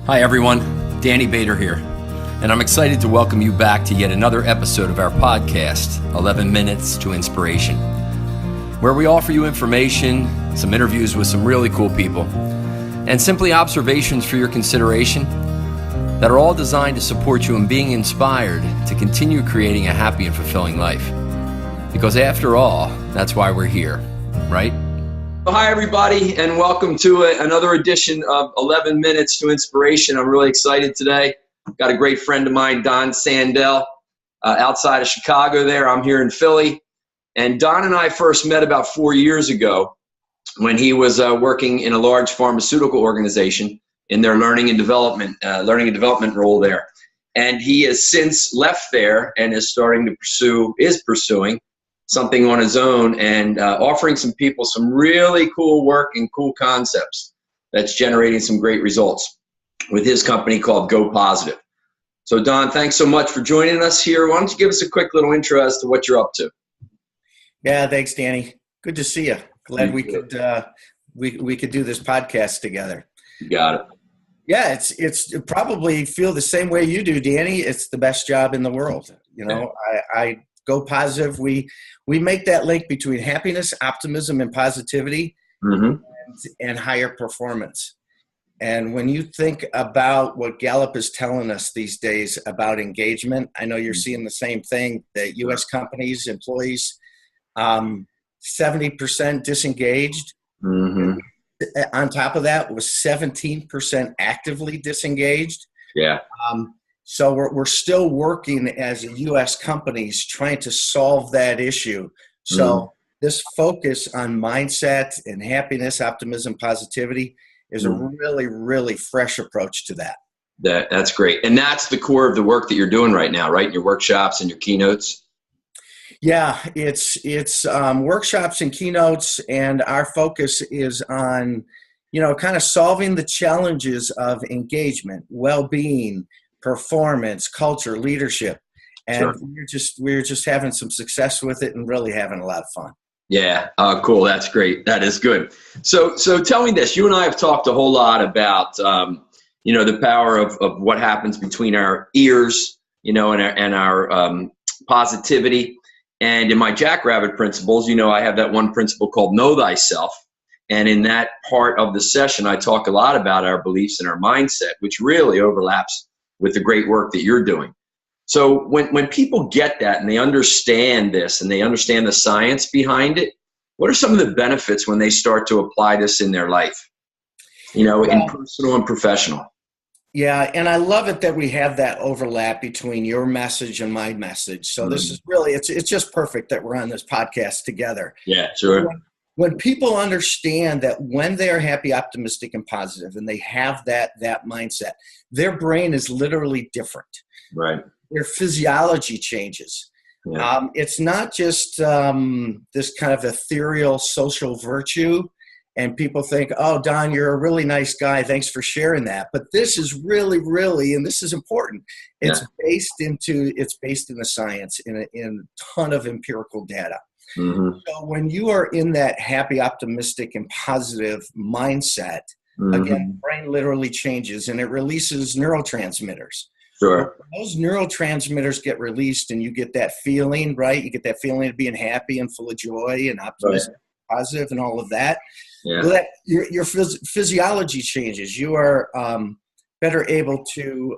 Hi everyone, Danny Bader here, and I'm excited to welcome you back to yet another episode of our podcast, 11 Minutes to Inspiration, where we offer you information, some interviews with some really cool people, and simply observations for your consideration that are all designed to support you in being inspired to continue creating a happy and fulfilling life. Because after all, that's why we're here, right? Well, hi, everybody, and welcome to another edition of 11 Minutes to Inspiration. I'm really excited today. Got a great friend of mine, Don Sandel, outside of Chicago there. I'm here in Philly. And Don and I first met about 4 years ago when he was working in a large pharmaceutical organization in their learning and development role there. And he has since left there and is pursuing something on his own and offering some people some really cool work and cool concepts that's generating some great results with his company called Go Positive. So Don, thanks so much for joining us here. Why don't you give us a quick little intro as to what you're up to? Yeah, thanks, Danny. Good to see you. Glad we could do this podcast together. You got it. Yeah, it's probably feel the same way you do, Danny. It's the best job in the world. You know, I Go Positive. We make that link between happiness, optimism, and positivity, and higher performance. And when you think about what Gallup is telling us these days about engagement, I know you're seeing the same thing, that U.S. companies, employees, 70% disengaged. On top of that was 17% actively disengaged. Yeah. So we're still working as U.S. companies trying to solve that issue. So this focus on mindset and happiness, optimism, positivity is a really, really fresh approach to that. That's great. And that's the core of the work that you're doing right now, right? Your workshops and your keynotes. Yeah, it's workshops and keynotes, and our focus is on, kind of solving the challenges of engagement, well-being, performance, culture, leadership, and we're just having some success with it and really having a lot of fun. Yeah, cool. That's great. That is good. So tell me this. You and I have talked a whole lot about the power of what happens between our ears, and our positivity. And in my Jackrabbit principles, I have that one principle called Know Thyself. And in that part of the session, I talk a lot about our beliefs and our mindset, which really overlaps with the great work that you're doing. So when people get that and they understand this and they understand the science behind it, what are some of the benefits when they start to apply this in their life, in personal and professional? Yeah, and I love it that we have that overlap between your message and my message. So this is really, it's just perfect that we're on this podcast together. Yeah, sure. When people understand that when they're happy, optimistic, and positive, and they have that mindset, their brain is literally different. Right. Their physiology changes. Yeah. It's not just this kind of ethereal social virtue, and people think, "Oh, Don, you're a really nice guy. Thanks for sharing that." But this is really, really, and this is important. It's based in the science, in a ton of empirical data. So when you are in that happy, optimistic, and positive mindset, again, the brain literally changes and it releases neurotransmitters. Sure. When those neurotransmitters get released and you get that feeling, right? You get that feeling of being happy and full of joy and optimistic, positive, and all of that. Yeah. Well, that your physiology changes. You are better able to,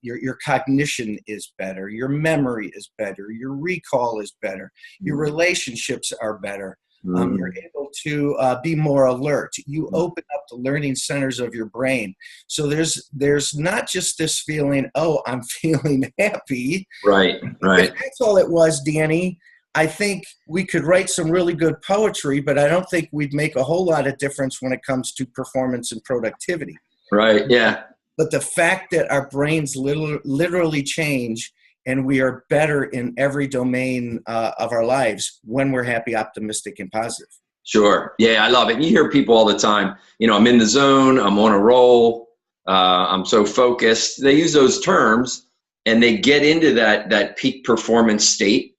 your cognition is better, your memory is better, your recall is better, your relationships are better, you're able to be more alert. You open up the learning centers of your brain. So there's not just this feeling, oh, I'm feeling happy. Right. If that's all it was, Danny, I think we could write some really good poetry, but I don't think we'd make a whole lot of difference when it comes to performance and productivity. Right, yeah. But the fact that our brains literally change and we are better in every domain of our lives when we're happy, optimistic, and positive. Sure. Yeah, I love it. You hear people all the time, I'm in the zone, I'm on a roll, I'm so focused. They use those terms and they get into that peak performance state.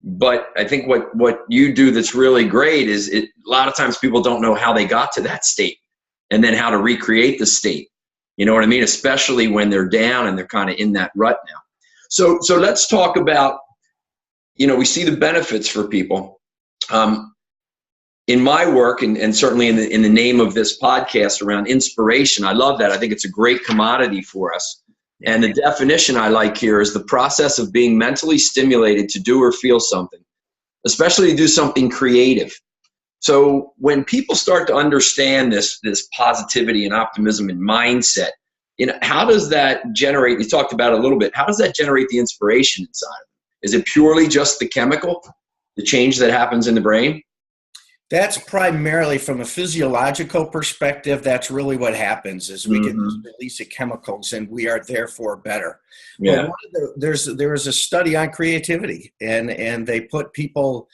But I think what you do that's really great is a lot of times people don't know how they got to that state and then how to recreate the state. You know what I mean? Especially when they're down and they're kind of in that rut now. So let's talk about, we see the benefits for people. In my work, and certainly in the name of this podcast around inspiration, I love that. I think it's a great commodity for us. And the definition I like here is the process of being mentally stimulated to do or feel something, especially to do something creative. So when people start to understand this positivity and optimism and mindset, how does that generate? You talked about it a little bit. How does that generate the inspiration inside of them? Is it purely just the chemical, the change that happens in the brain? That's primarily from a physiological perspective. That's really what happens is we get this release of chemicals and we are therefore better. Yeah. There was a study on creativity and they put people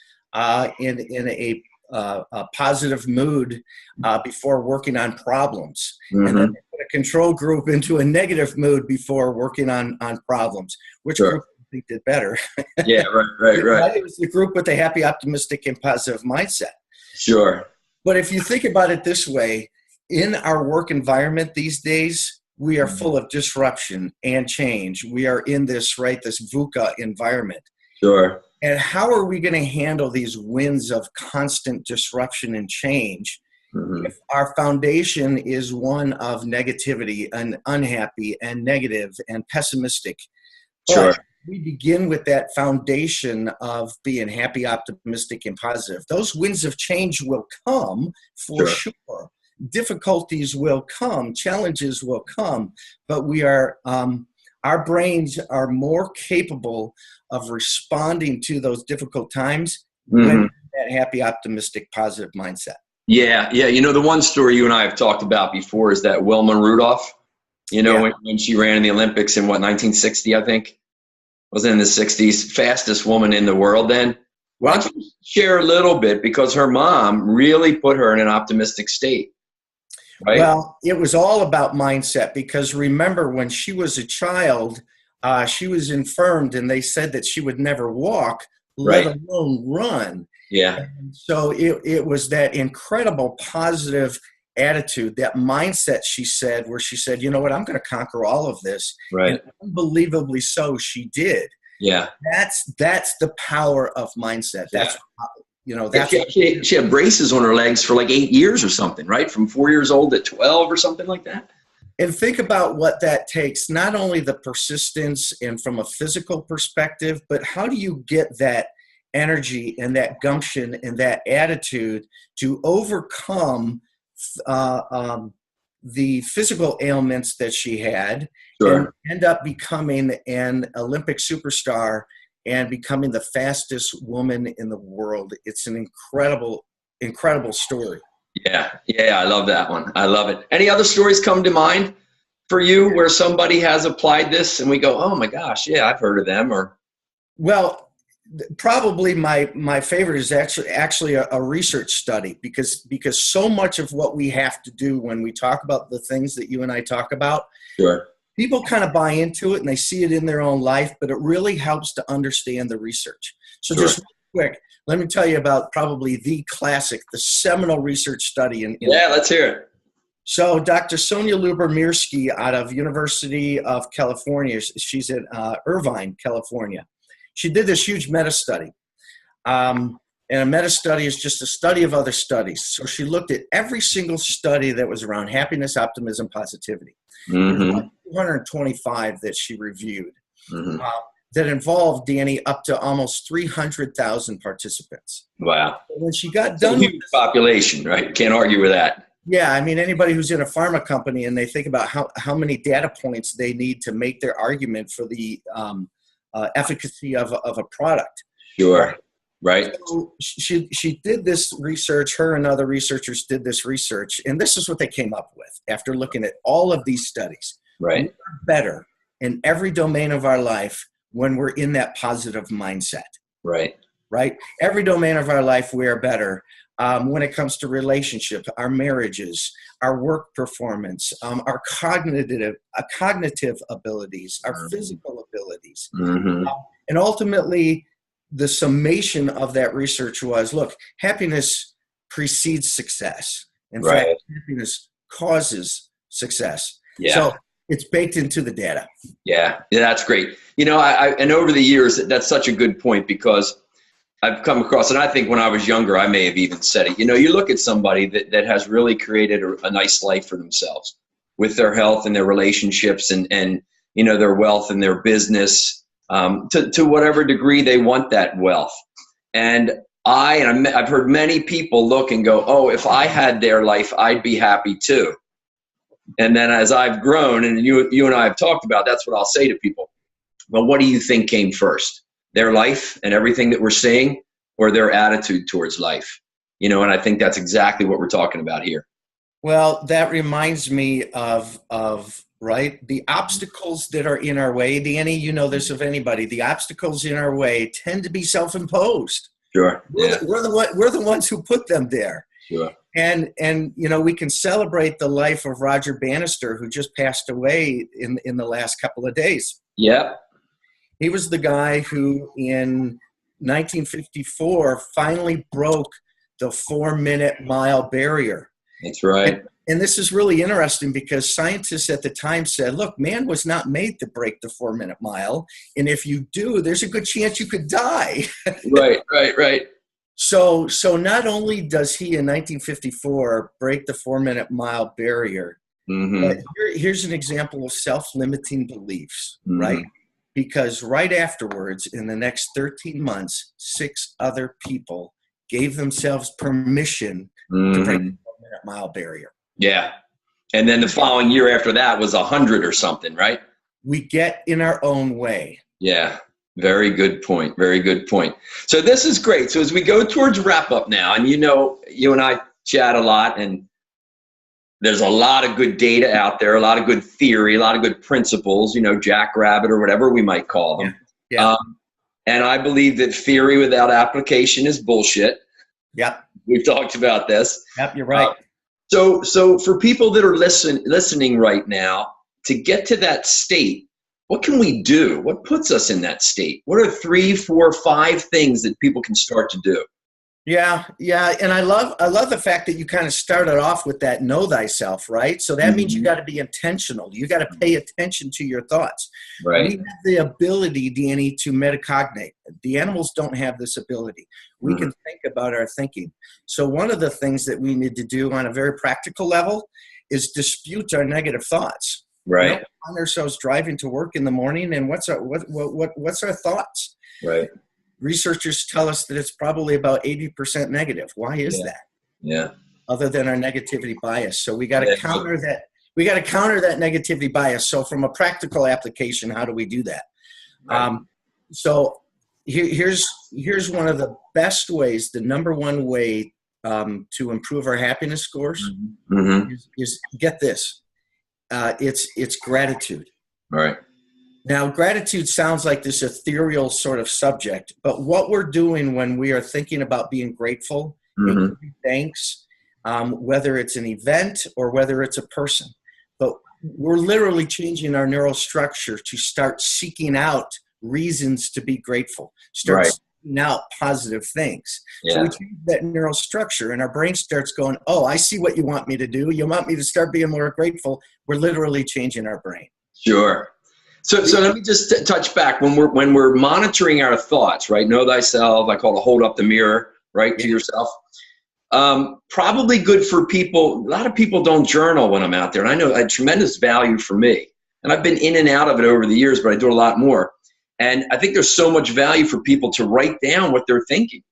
in a positive mood before working on problems. And then they put a control group into a negative mood before working on problems. Which group do you think did better? Yeah, right. It was the group with the happy, optimistic, and positive mindset. Sure. But if you think about it this way, in our work environment these days, we are full of disruption and change. We are in this VUCA environment. Sure. And how are we going to handle these winds of constant disruption and change if our foundation is one of negativity and unhappy and negative and pessimistic? Sure. But we begin with that foundation of being happy, optimistic, and positive. Those winds of change will come for sure. Difficulties will come, challenges will come, but we are our brains are more capable of responding to those difficult times when that happy, optimistic, positive mindset. Yeah. The one story you and I have talked about before is that Wilma Rudolph, when she ran in the Olympics in 1960, I think. Was in the 60s, fastest woman in the world then. Why don't you share a little bit, because her mom really put her in an optimistic state, right? Well, it was all about mindset, because remember when she was a child, she was infirmed and they said that she would never walk, let alone run. Yeah. And so it was that incredible positive attitude, that mindset, she said, where she said, you know what, I'm going to conquer all of this. Right. And unbelievably so, she did. Yeah. That's the power of mindset. That's, she had braces on her legs for like 8 years or something, right? From 4 years old to 12 or something like that. And think about what that takes, not only the persistence and from a physical perspective, but how do you get that energy and that gumption and that attitude to overcome the physical ailments that she had and end up becoming an Olympic superstar and becoming the fastest woman in the world. It's an incredible story. Yeah, I love that one. I love it. Any other stories come to mind for you where somebody has applied this and we go, oh my gosh, yeah, I've heard of them? Or well, probably my favorite is actually a research study, because so much of what we have to do when we talk about the things that you and I talk about, people kind of buy into it and they see it in their own life, but it really helps to understand the research. So just real quick, let me tell you about probably the seminal research study. Let's hear it. So Dr. Sonia Lubomirsky out of University of California, she's in Irvine, California. She did this huge meta-study. And a meta-study is just a study of other studies. So she looked at every single study that was around happiness, optimism, positivity. There's like 225 that she reviewed that involved, Danny, up to almost 300,000 participants. Wow. When she got done, a huge population, right? Can't argue with that. Yeah, I mean, anybody who's in a pharma company and they think about how many data points they need to make their argument for the efficacy of a product. Sure. Right. So she did this research, her and other researchers did this research, and this is what they came up with after looking at all of these studies. Right. We are better in every domain of our life when we're in that positive mindset. Right. Right. Every domain of our life, we are better. When it comes to relationship, our marriages, our work performance, our cognitive abilities, our physical abilities. And ultimately, the summation of that research was, look, happiness precedes success. In fact, happiness causes success. Yeah. So it's baked into the data. Yeah, that's great. And over the years, that's such a good point, because I've come across, and I think when I was younger, I may have even said it. You look at somebody that has really created a nice life for themselves with their health and their relationships and their wealth and their business, to whatever degree they want that wealth. And I've heard many people look and go, oh, if I had their life, I'd be happy too. And then as I've grown, and you and I have talked about, that's what I'll say to people. Well, what do you think came first? Their life and everything that we're seeing, or their attitude towards life? And I think that's exactly what we're talking about here. Well, that reminds me of right, the obstacles that are in our way. Danny, you know this of anybody. The obstacles in our way tend to be self-imposed. Sure. Yeah. We're the ones who put them there. Sure. And we can celebrate the life of Roger Bannister, who just passed away in the last couple of days. Yeah. He was the guy who in 1954 finally broke the 4-minute mile barrier. That's right. And this is really interesting, because scientists at the time said, look, man was not made to break the 4-minute mile. And if you do, there's a good chance you could die. Right. So not only does he in 1954 break the 4-minute mile barrier, but here's an example of self-limiting beliefs, right? Because right afterwards, in the next 13 months, 6 other people gave themselves permission to break the 4-minute mile barrier. Yeah. And then the following year after that was 100 or something, right? We get in our own way. Yeah. Very good point. Very good point. So this is great. So as we go towards wrap up now, and you and I chat a lot, and there's a lot of good data out there, a lot of good theory, a lot of good principles, jackrabbit or whatever we might call them. Yeah. And I believe that theory without application is bullshit. Yep. We've talked about this. Yep, you're right. So for people that are listening right now, to get to that state, what can we do? What puts us in that state? What are 3, 4, 5 things that people can start to do? Yeah. And I love the fact that you kind of started off with that know thyself, right? So that means you got to be intentional. You got to pay attention to your thoughts. Right. We have the ability, Danny, to metacognate. The animals don't have this ability. We can think about our thinking. So one of the things that we need to do on a very practical level is dispute our negative thoughts. Right. We find ourselves driving to work in the morning, and what's our thoughts? Right. Researchers tell us that it's probably about 80% negative. Why is that? Yeah. Other than our negativity bias. So we got to counter that. We got to counter that negativity bias. So from a practical application, how do we do that? Right. So here's one of the best ways, the number one way to improve our happiness scores is get this. It's gratitude. Right. Now, gratitude sounds like this ethereal sort of subject, but what we're doing when we are thinking about being grateful, and giving thanks, whether it's an event or whether it's a person, but we're literally changing our neural structure to start seeking out reasons to be grateful, start seeking out positive things. Yeah. So we change that neural structure, and our brain starts going, oh, I see what you want me to do. You want me to start being more grateful. We're literally changing our brain. Sure. So let me just touch back when we're monitoring our thoughts, right? Know thyself. I call it hold up the mirror, right, to yourself. Probably good for people. A lot of people don't journal when I'm out there, and I know a tremendous value for me. And I've been in and out of it over the years, but I do a lot more. And I think there's so much value for people to write down what they're thinking.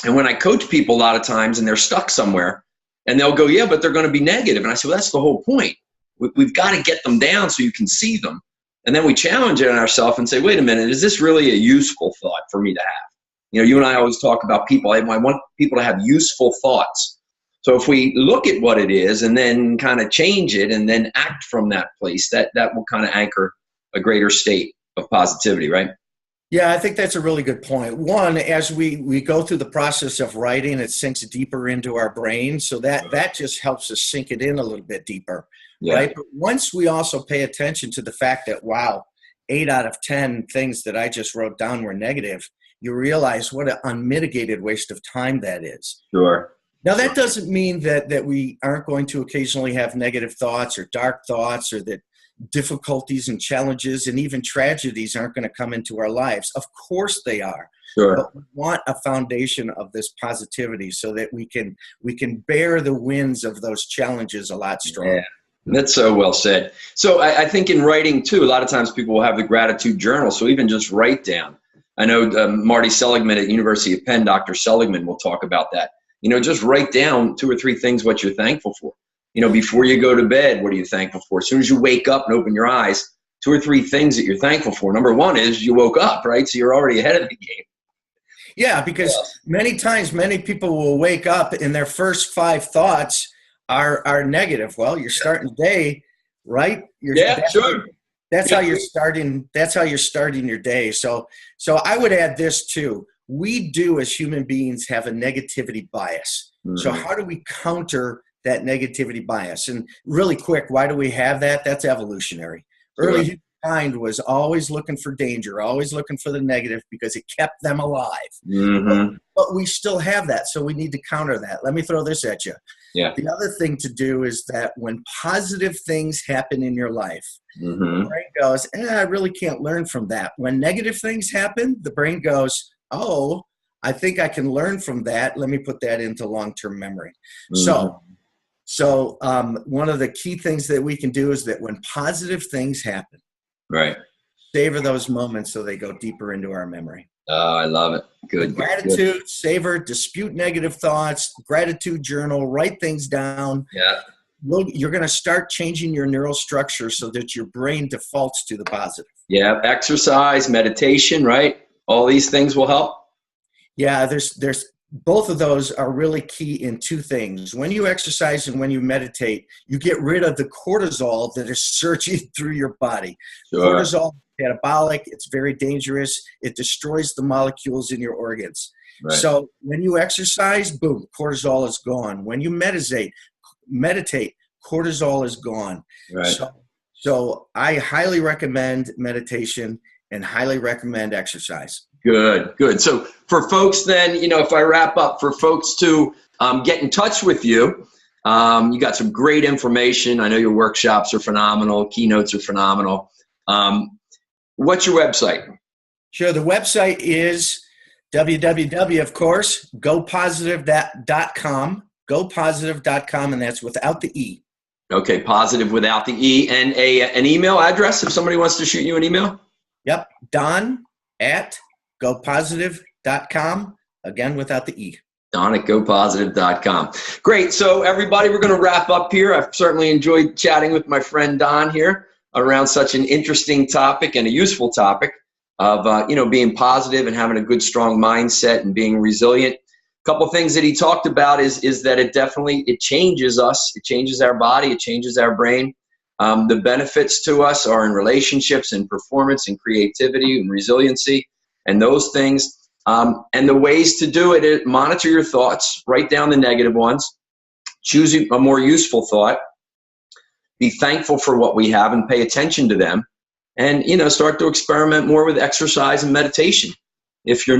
And when I coach people a lot of times and they're stuck somewhere, and they'll go, yeah, but they're going to be negative. And I say, well, that's the whole point. We've got to get them down so you can see them. And then we challenge it on ourselves and say, wait a minute, is this really a useful thought for me to have? You and I always talk about people. I want people to have useful thoughts. So if we look at what it is and then kind of change it and then act from that place, that will kind of anchor a greater state of positivity, right? Yeah, I think that's a really good point. One, as we go through the process of writing, it sinks deeper into our brain. So that just helps us sink it in a little bit deeper. Yeah. Right. But once we also pay attention to the fact that, wow, 8 out of 10 things that I just wrote down were negative, you realize what an unmitigated waste of time that is. Sure. Now, that doesn't mean that we aren't going to occasionally have negative thoughts or dark thoughts, or that difficulties and challenges and even tragedies aren't going to come into our lives. Of course they are. Sure. But we want a foundation of this positivity so that we can bear the winds of those challenges a lot stronger. Yeah. That's so well said. So I think in writing too, a lot of times people will have the gratitude journal. So even just write down. I know Marty Seligman at University of Penn, Dr. Seligman will talk about that. Just write down 2 or 3 things what you're thankful for. Before you go to bed, what are you thankful for? As soon as you wake up and open your eyes, 2 or 3 things that you're thankful for. Number 1 is you woke up, right? So you're already ahead of the game. Yeah, because many times, many people will wake up and their first 5 thoughts are negative. Well, you're starting the day, right? Sure. That's how you're starting. That's how you're starting your day. So I would add this too. We do as human beings have a negativity bias. Mm-hmm. So how do we counter that negativity bias? And really quick, why do we have that? That's evolutionary. Early humankind was always looking for danger, always looking for the negative because it kept them alive. Mm-hmm. But we still have that, so we need to counter that. Let me throw this at you. Yeah. The other thing to do is that when positive things happen in your life, the brain goes, I really can't learn from that. When negative things happen, the brain goes, oh, I think I can learn from that. Let me put that into long-term memory. So one of the key things that we can do is that when positive things happen, right, savor those moments so they go deeper into our memory. Oh, I love it. Good. Gratitude, savor, dispute negative thoughts, gratitude journal, write things down. Yeah. You're going to start changing your neural structure so that your brain defaults to the positive. Yeah. Exercise, meditation, right? All these things will help. Yeah. There's both of those are really key in 2 things. When you exercise and when you meditate, you get rid of the cortisol that is surging through your body. Sure. Cortisol is catabolic. It's very dangerous. It destroys the molecules in your organs. Right. So when you exercise, boom, cortisol is gone. When you meditate, cortisol is gone. Right. So I highly recommend meditation and highly recommend exercise. Good. So for folks then, if I wrap up, for folks to get in touch with you, you got some great information. I know your workshops are phenomenal. Keynotes are phenomenal. What's your website? Sure. The website is www, of course, gopositive.com, gopositive.com, and that's without the E. Okay, positive without the E. And an email address if somebody wants to shoot you an email? Yep, don@gopositive.com, again without the E. Don@gopositive.com. Great. So everybody, we're going to wrap up here. I've certainly enjoyed chatting with my friend Don here around such an interesting topic and a useful topic of being positive and having a good, strong mindset and being resilient. A couple things that he talked about is that it changes us. It changes our body. It changes our brain. The benefits to us are in relationships and performance and creativity and resiliency and those things. And the ways to do it is monitor your thoughts, write down the negative ones, choose a more useful thought, be thankful for what we have and pay attention to them, and start to experiment more with exercise and meditation. If you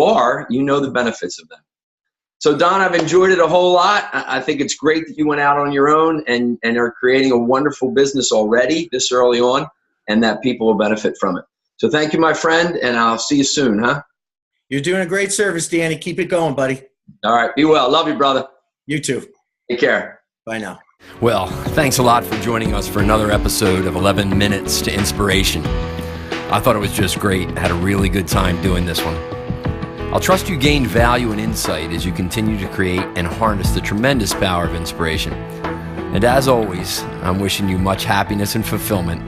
are, the benefits of them. So Don, I've enjoyed it a whole lot. I think it's great that you went out on your own and are creating a wonderful business already this early on, and that people will benefit from it. So thank you, my friend, and I'll see you soon, huh? You're doing a great service, Danny. Keep it going, buddy. All right. Be well. Love you, brother. You too. Take care. Bye now. Well, thanks a lot for joining us for another episode of 11 Minutes to Inspiration. I thought it was just great. I had a really good time doing this one. I'll trust you gained value and insight as you continue to create and harness the tremendous power of inspiration. And as always, I'm wishing you much happiness and fulfillment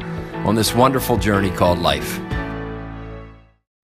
on this wonderful journey called life.